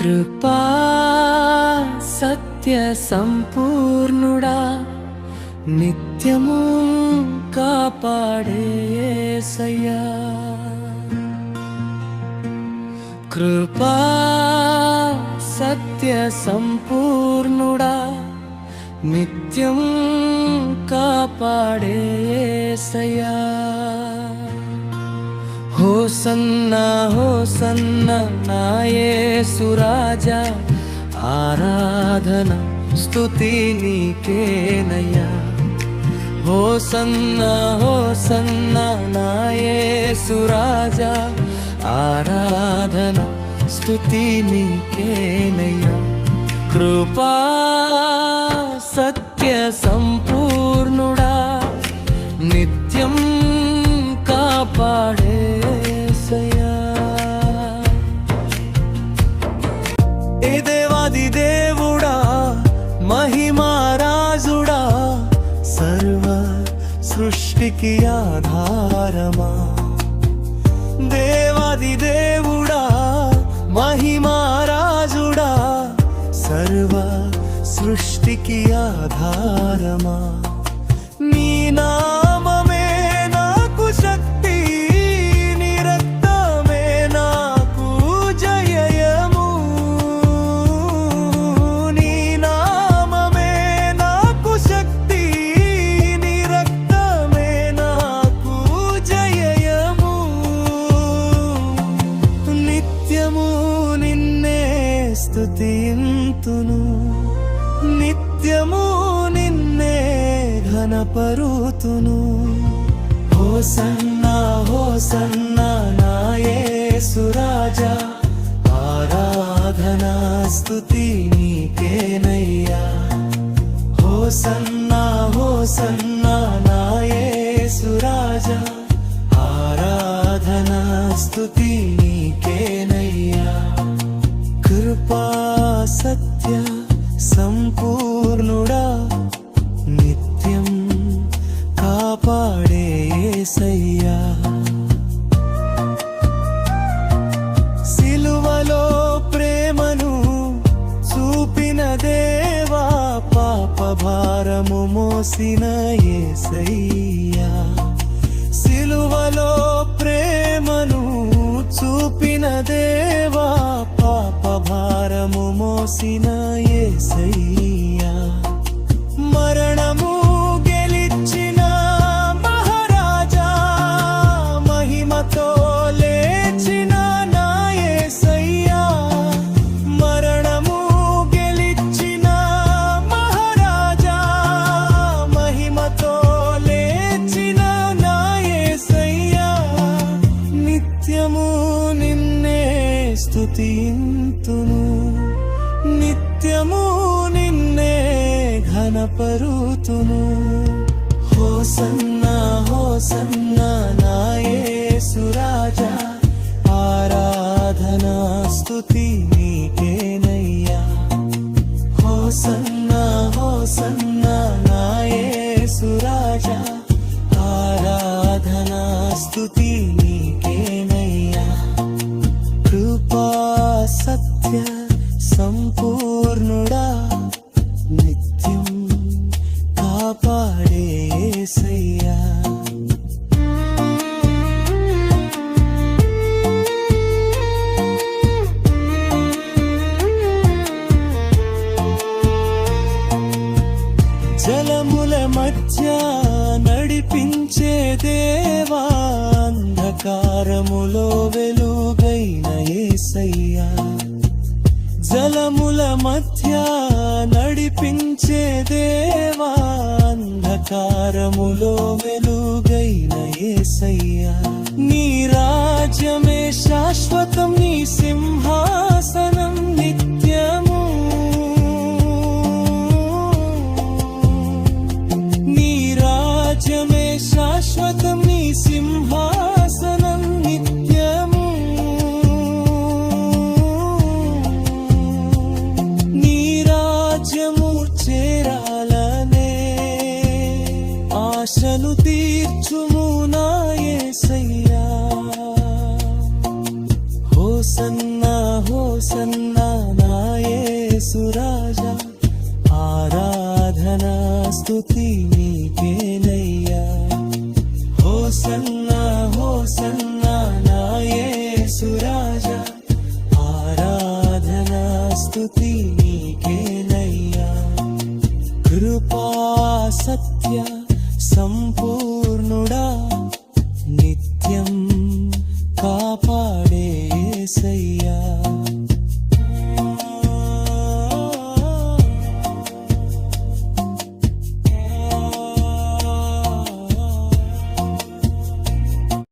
కృపా సత్య సంపూర్ణుడా నిత్యము కాపాడే యేసయ్యా. కృపా సత్య సంపూర్ణుడా నిత్యం కాపాడే యేసయ్యా. హోసన్నా హోసన్నా నా యేసు రాజా, ఆరాధన స్తుతి నీకేనయ్యా. హోసన్నా హోసన్నా నా యేసు రాజా, ఆరాధన స్తుతి నీకేనయ్యా. కృపా సత్య సంపూర్ణుడా నిత్యం కాపాడే యేసయ్యా. ఏ దేవాది దేవుడా, మహిమారాజుడా, సర్వ సృష్టికి ఆధారమా. దేవాది దేవుడా, మహిమారాజుడా, సర్వ సృష్టికి ఆధారమా. నీ నామమే నాకు శక్తి, నీ రక్తమే నాకు జయము. నీ నామమే నాకు శక్తి, నీ రక్తమే నాకు జయము. నిత్యము నిన్నే స్తుతింతును, నిత్యము నిన్నే ఘనపరుతును. హోసన్నా హోసన్నా నా యేసు రాజా, ఆరాధన స్తుతి నీకేనయ్యా. హోసన్నా హోసన్నా నా యేసు రాజా, ఆరాధన స్తుతి నీకేనయ్యా. కృపా సత్య సంపూర్ణుడా నిత్యం కాపాడే యేసయ్యా. సిలువలో ప్రేమను చూపిన దేవా, పాప భారము మోసిన యేసయ్యా. సిలువలో ప్రేమను చూపిన దేవా, పాప భారము మోసిన యేసయ్యా. మరణము గెలిచిన మహారాజా, మహిమతో లేచిన నా యేసయ్యా. మరణము గెలిచిన మహారాజా, మహిమతో లేచిన నా యేసయ్యా. నిత్యము నిన్నే స్తుతింతును, నిత్యము నిన్నే ఘనపరుతును. హోసన్నా హోసన్నా నా యేసు రాజా, ఆరాధన స్తుతి నీకేనయ్యా. హోసన్నా హోసన్నా నా యేసు రాజా, ఆరాధన స్తుతి నీకేనయ్యా. కృపా సత్య సంపూర్ణుడా నిత్యం కాపాడే యేసయ్యా. జలముల మధ్య నడిపించే దేవా, అంధకారములో వెలుగైన యేసయ్యా. జలముల మధ్య నడిపించే దేవా, అంధకారములో వెలుగైన యేసయ్యా. నీ రాజ్యమే శాశ్వతం, నీ సింహాసనం నిత్యము. నీ రాజ్యమే శాశ్వతం, నీ సింహాసనం నిత్యము. నీ రాజ్యము చేరాలనే ఆశను తీర్చుము నా యేసయ్యా. హోసన్నా హోసన్నా యేసురాజా ఆరాధనా స్తుతి నీకేనయ్యా హోసన్నా హోసన్నా నా యేసురాజా ఆరాధనా స్తుతి నీకేనయ్యా కృపా సత్య సంపూర్ణుడా